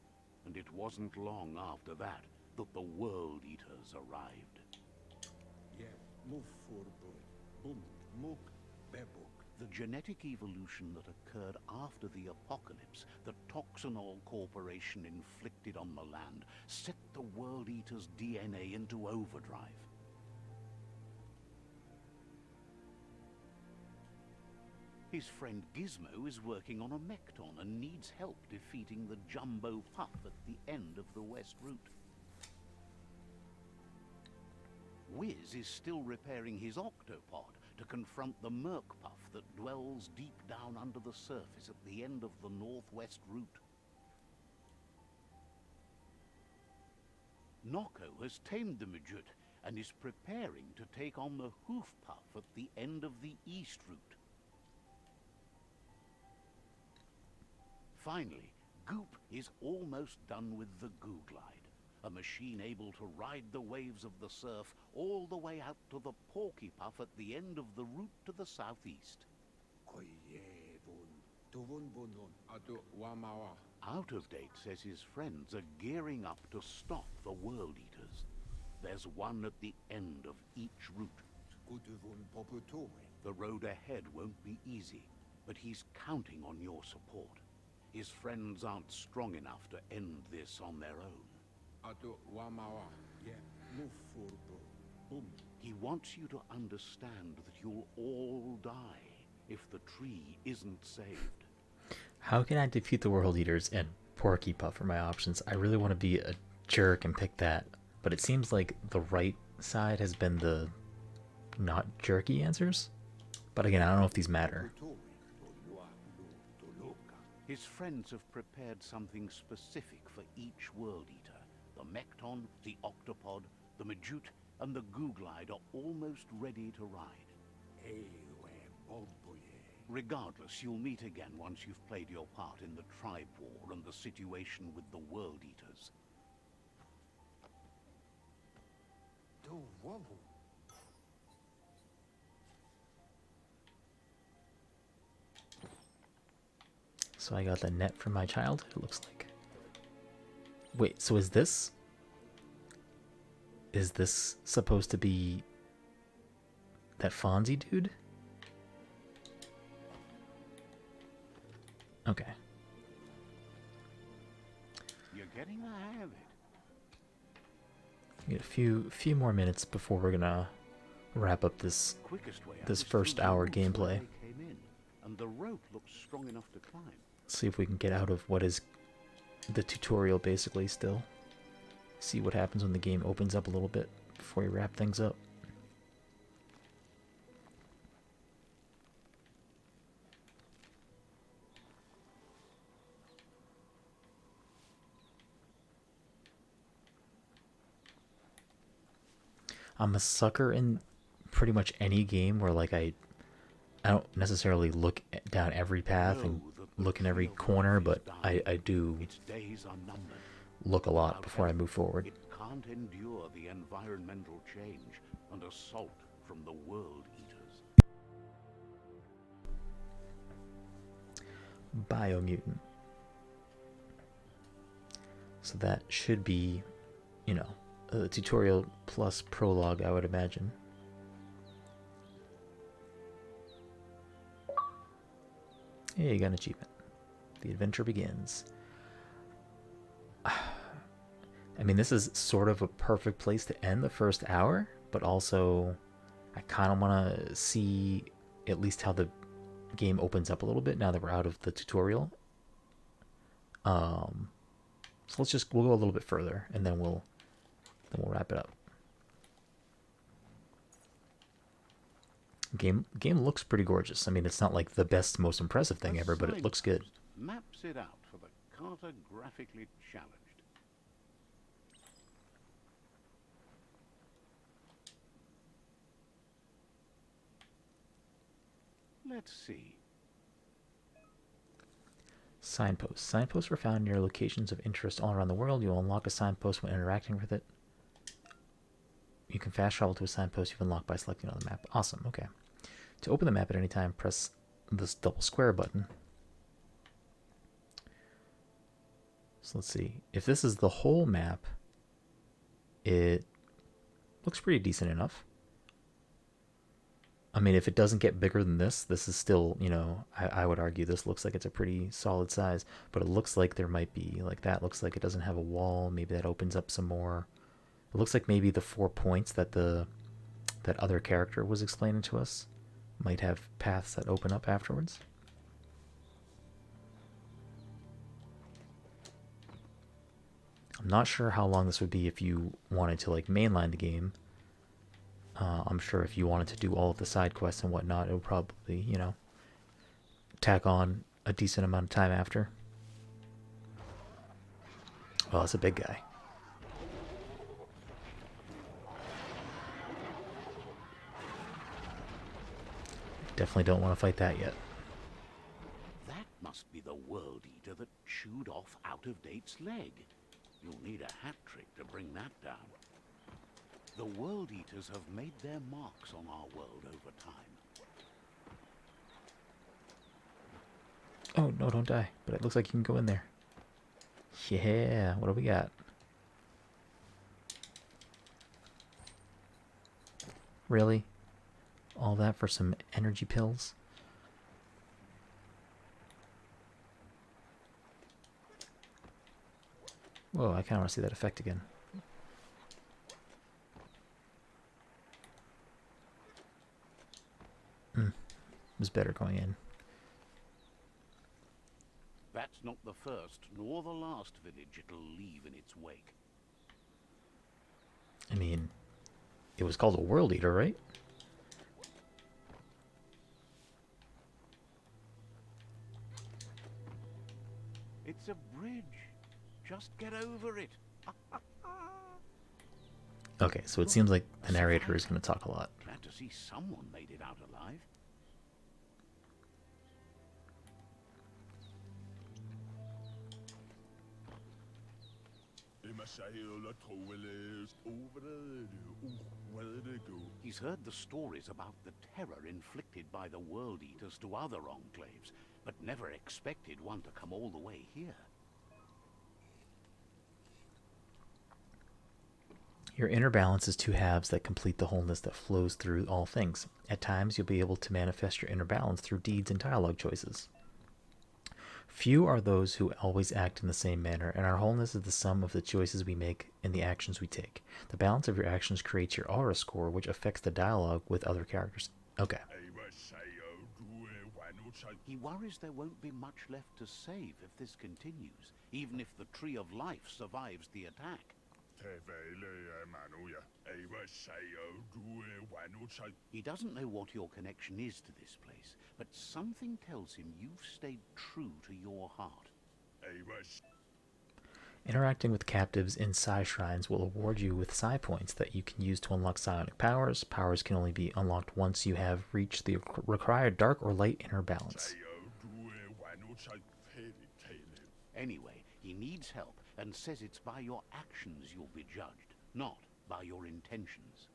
and it wasn't long after that that the World Eaters arrived. The genetic evolution that occurred after the apocalypse the Toxinol Corporation inflicted on the land set the World Eater's DNA into overdrive. His friend Gizmo is working on a Mekton and needs help defeating the Jumbo Puff at the end of the West Route. Wiz is still repairing his octopod to confront the Merc Puff that dwells deep down under the surface at the end of the Northwest Route. Nocco has tamed the Majut and is preparing to take on the Hoof Puff at the end of the East Route. Finally, Goop is almost done with the Goo Glide, a machine able to ride the waves of the surf all the way out to the Porky Puff at the end of the route to the southeast. Out of Date says his friends are gearing up to stop the World Eaters. There's one at the end of each route. The road ahead won't be easy, but he's counting on your support. His friends aren't strong enough to end this on their own. He wants you to understand that you'll all die if the tree isn't saved. How can I defeat the World Eaters and Porky Puff are my options? I really want to be a jerk and pick that, but it seems like the right side has been the not jerky answers. But again, I don't know if these matter. His friends have prepared something specific for each World Eater, The Mecton, the Octopod, the Majute, and the Googlide are almost ready to ride. Regardless, you'll meet again once you've played your part in the tribe war and the situation with the World Eaters. So I got the net from my child, it looks like. Wait, so is this supposed to be that Fonzie dude? Okay. You're getting the hang of it. We get a few more minutes before we're gonna wrap up this first hour gameplay. And the rope looks strong enough to climb. See if we can get out of what is the tutorial basically still. See what happens when the game opens up a little bit before we wrap things up. I'm a sucker in pretty much any game where like I don't necessarily look down every path and look in every corner, but I do look a lot before I move forward. It can't endure the environmental change and assault from the World Eaters. Biomutant. So that should be, you know, a tutorial plus prologue, I would imagine. Hey, you got an achievement. The adventure begins. I mean, this is sort of a perfect place to end the first hour, but also I kind of want to see at least how the game opens up a little bit now that we're out of the tutorial. So we'll go a little bit further, and then we'll wrap it up. Game looks pretty gorgeous. I mean, it's not like the best, most impressive thing ever, but it looks good. Maps it out for the cartographically challenged. Let's see. Signposts. Signposts were found near locations of interest all around the world. You'll unlock a signpost when interacting with it. You can fast travel to a signpost you've unlocked by selecting on the map. Awesome, okay. To open the map at any time, press this double square button. So let's see. If this is the whole map, it looks pretty decent enough. I mean, if it doesn't get bigger than this is still, you know, I would argue this looks like it's a pretty solid size, but it looks like there might be, like that looks like it doesn't have a wall. Maybe that opens up some more. It looks like maybe the 4 points that that other character was explaining to us might have paths that open up afterwards. I'm not sure how long this would be if you wanted to like mainline the game. I'm sure if you wanted to do all of the side quests and whatnot, it would probably, you know, tack on a decent amount of time after. Well, it's a big guy. Definitely don't want to fight that yet. That must be the World Eater that chewed off Out-of-Date's leg. You'll need a hat trick to bring that down. The World Eaters have made their marks on our world over time. Oh, no, don't die. But it looks like you can go in there. Yeah, what do we got? Really? All that for some energy pills? Whoa, I kind of want to see that effect again. It was better going in. That's not the first nor the last village it'll leave in its wake. I mean, it was called a World Eater, right? It's a bridge. Just get over it. Okay, so it seems like the narrator is going to talk a lot. Glad to see someone made it out alive. He's heard the stories about the terror inflicted by the World Eaters to other enclaves, but never expected one to come all the way here. Your inner balance is two halves that complete the wholeness that flows through all things. At times, you'll be able to manifest your inner balance through deeds and dialogue choices. Few are those who always act in the same manner, and our wholeness is the sum of the choices we make and the actions we take. The balance of your actions creates your aura score, which affects the dialogue with other characters. Okay. He worries there won't be much left to save if this continues, even if the Tree of Life survives the attack. He doesn't know what your connection is to this place, but something tells him you've stayed true to your heart. Interacting with captives in Psi Shrines will award you with Psi points that you can use to unlock psionic powers. Powers can only be unlocked once you have reached the required dark or light inner balance. Anyway, he needs help and says it's by your actions you'll be judged, not by your intentions.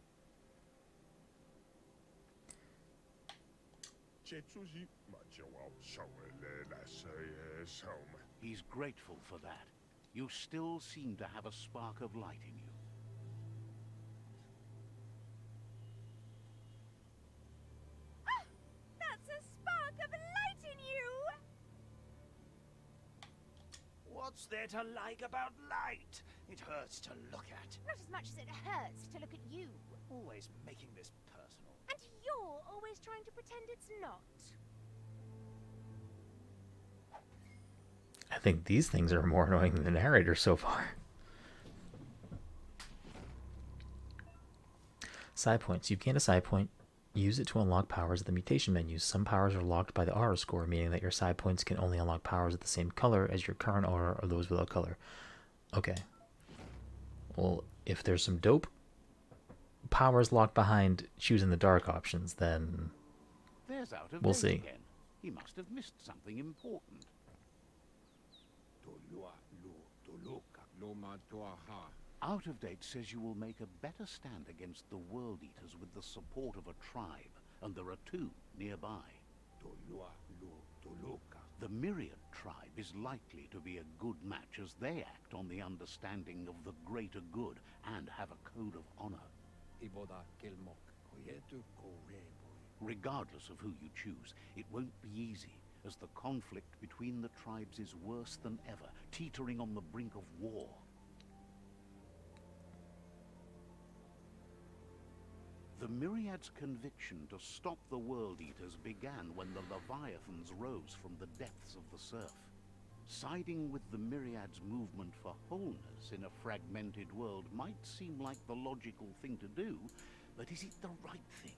He's grateful for that. You still seem to have a spark of light in you. That's a spark of light in you! What's there to like about light? It hurts to look at. Not as much as it hurts to look at you. Always making this personal. And you're always trying to pretend it's not. I think these things are more annoying than the narrator so far. Psi points. You gain a Psi point. Use it to unlock powers at the mutation menus. Some powers are locked by the aura score, meaning that your Psi points can only unlock powers of the same color as your current aura or those without color. Okay. Well, if there's some dope powers locked behind choosing the dark options, then There's out of we'll date see. again. He must have missed something important. Out of date says you will make a better stand against the World Eaters with the support of a tribe, and there are two nearby. The Myriad tribe is likely to be a good match as they act on the understanding of the greater good and have a code of honor. Regardless of who you choose, it won't be easy, as the conflict between the tribes is worse than ever, teetering on the brink of war. The Myriad's conviction to stop the World Eaters began when the Leviathans rose from the depths of the surf. Siding with the Myriad's movement for wholeness in a fragmented world might seem like the logical thing to do, but is it the right thing?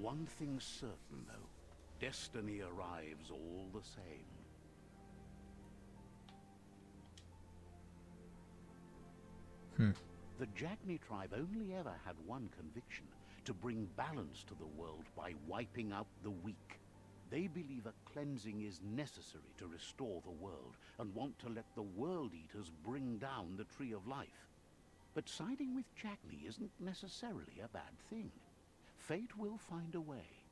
One thing's certain, though. Destiny arrives all the same. The Jagni tribe only ever had one conviction: to bring balance to the world by wiping out the weak. They believe a cleansing is necessary to restore the world, and want to let the World Eaters bring down the Tree of Life. But siding with Jagni isn't necessarily a bad thing. Fate will find a way.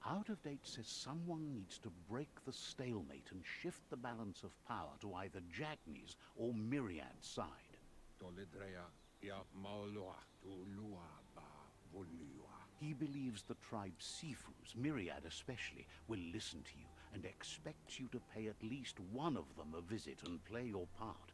Out of date says someone needs to break the stalemate and shift the balance of power to either Jagni's or Myriad's side. He believes the tribe Sifus, Myriad especially, will listen to you and expects you to pay at least one of them a visit and play your part.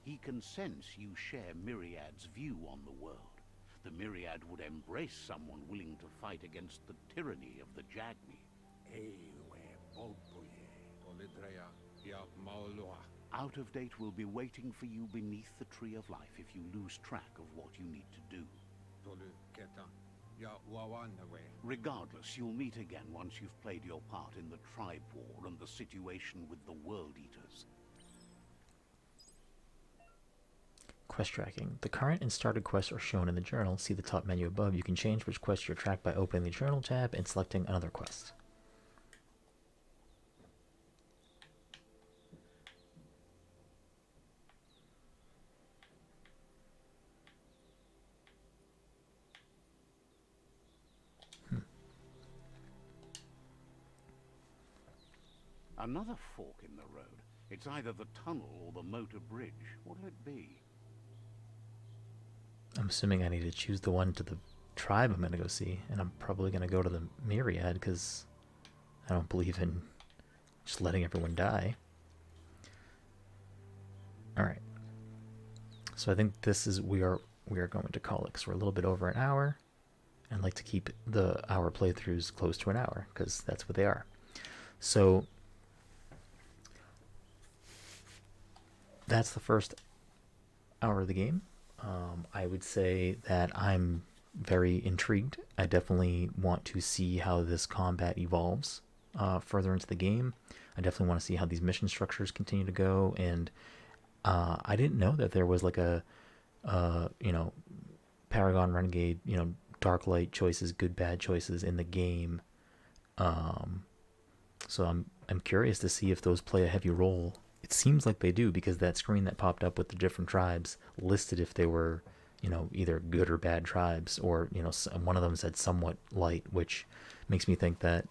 He can sense you share Myriad's view on the world. The Myriad would embrace someone willing to fight against the tyranny of the Jagni. Out of date will be waiting for you beneath the Tree of Life if you lose track of what you need to do. Regardless, you'll meet again once you've played your part in the tribe war and the situation with the World Eaters. Quest tracking. The current and started quests are shown in the journal. See the top menu above. You can change which quest you're tracked by opening the journal tab and selecting another quest. Another fork in the road. It's either the tunnel or the motor bridge. What'll it be? I'm assuming I need to choose the one to the tribe I'm going to go see, and I'm probably going to go to the Myriad because I don't believe in just letting everyone die. Alright. So I think this is, we are going to call it because we're a little bit over an hour, and like to keep the hour playthroughs close to an hour because that's what they are. So that's the first hour of the game. I would say that I'm very intrigued. I definitely want to see how this combat evolves further into the game. I definitely want to see how these mission structures continue to go. And I didn't know that there was like a, Paragon, Renegade, dark light choices, good bad choices in the game. So I'm curious to see if those play a heavy role. It seems like they do because that screen that popped up with the different tribes listed if they were, either good or bad tribes, or, one of them said somewhat light, which makes me think that,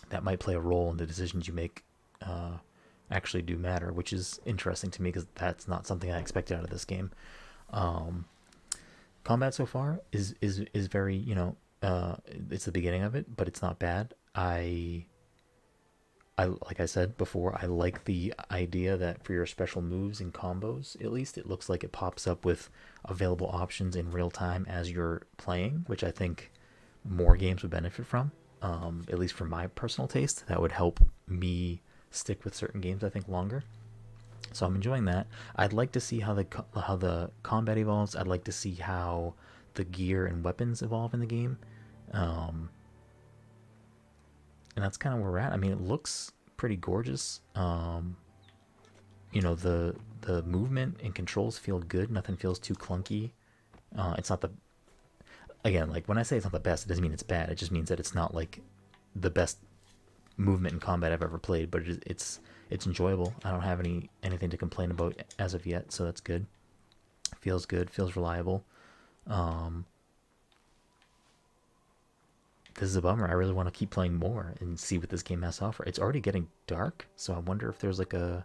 that might play a role in the decisions you make actually do matter, which is interesting to me because that's not something I expected out of this game. Combat so far is very, it's the beginning of it, but it's not bad. I like I said before, I like the idea that for your special moves and combos, at least it looks like it pops up with available options in real time as you're playing, which I think more games would benefit from. At least for my personal taste, that would help me stick with certain games I think longer. So I'm enjoying that. I'd like to see how the combat evolves. I'd like to see how the gear and weapons evolve in the game. And that's kind of where we're at. I mean, it looks pretty gorgeous. The movement and controls feel good. Nothing feels too clunky. It's not again, like when I say it's not the best, it doesn't mean it's bad. It just means that it's not like the best movement and combat I've ever played, but it's enjoyable. I don't have anything to complain about as of yet, so that's good. Feels good, feels reliable. This is a bummer. I really want to keep playing more and see what this game has to offer. It's already getting dark, so I wonder if there's like a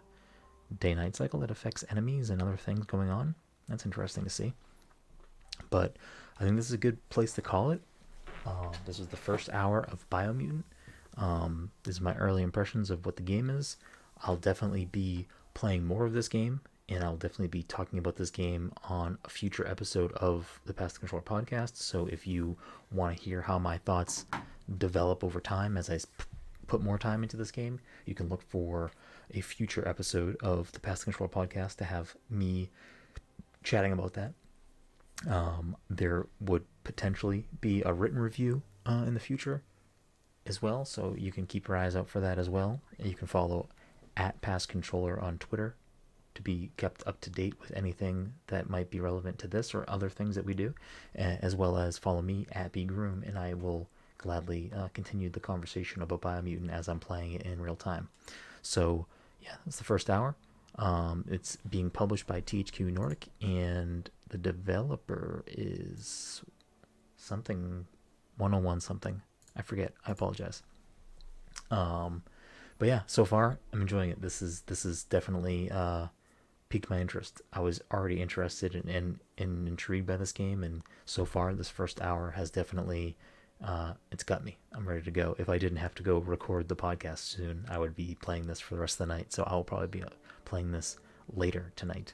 day-night cycle that affects enemies and other things going on. That's interesting to see. But I think this is a good place to call it. This is the first hour of Biomutant. This is my early impressions of what the game is. I'll definitely be playing more of this game, and I'll definitely be talking about this game on a future episode of the Pass the Controller podcast. So if you want to hear how my thoughts develop over time as I put more time into this game, you can look for a future episode of the Pass the Controller podcast to have me chatting about that. There would potentially be a written review in the future as well, so you can keep your eyes out for that as well. You can follow @PassController on Twitter to be kept up to date with anything that might be relevant to this or other things that we do, as well as follow me @BGroom, and I will gladly continue the conversation about Biomutant as I'm playing it in real time. So yeah, that's the first hour. It's being published by THQ Nordic, and the developer is something 101 something. I forget. I apologize. But yeah, so far I'm enjoying it. This is definitely piqued my interest. I was already interested and intrigued by this game, and so far this first hour has definitely it's got me. I'm ready to go. If I didn't have to go record the podcast soon, I would be playing this for the rest of the night. So I'll probably be playing this later tonight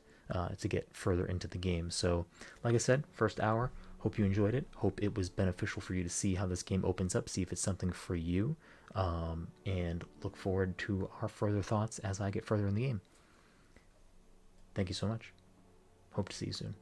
to get further into the game. So like I said, first hour, hope you enjoyed it. Hope it was beneficial for you to see how this game opens up, see if it's something for you, and look forward to our further thoughts as I get further in the game. Thank you so much. Hope to see you soon.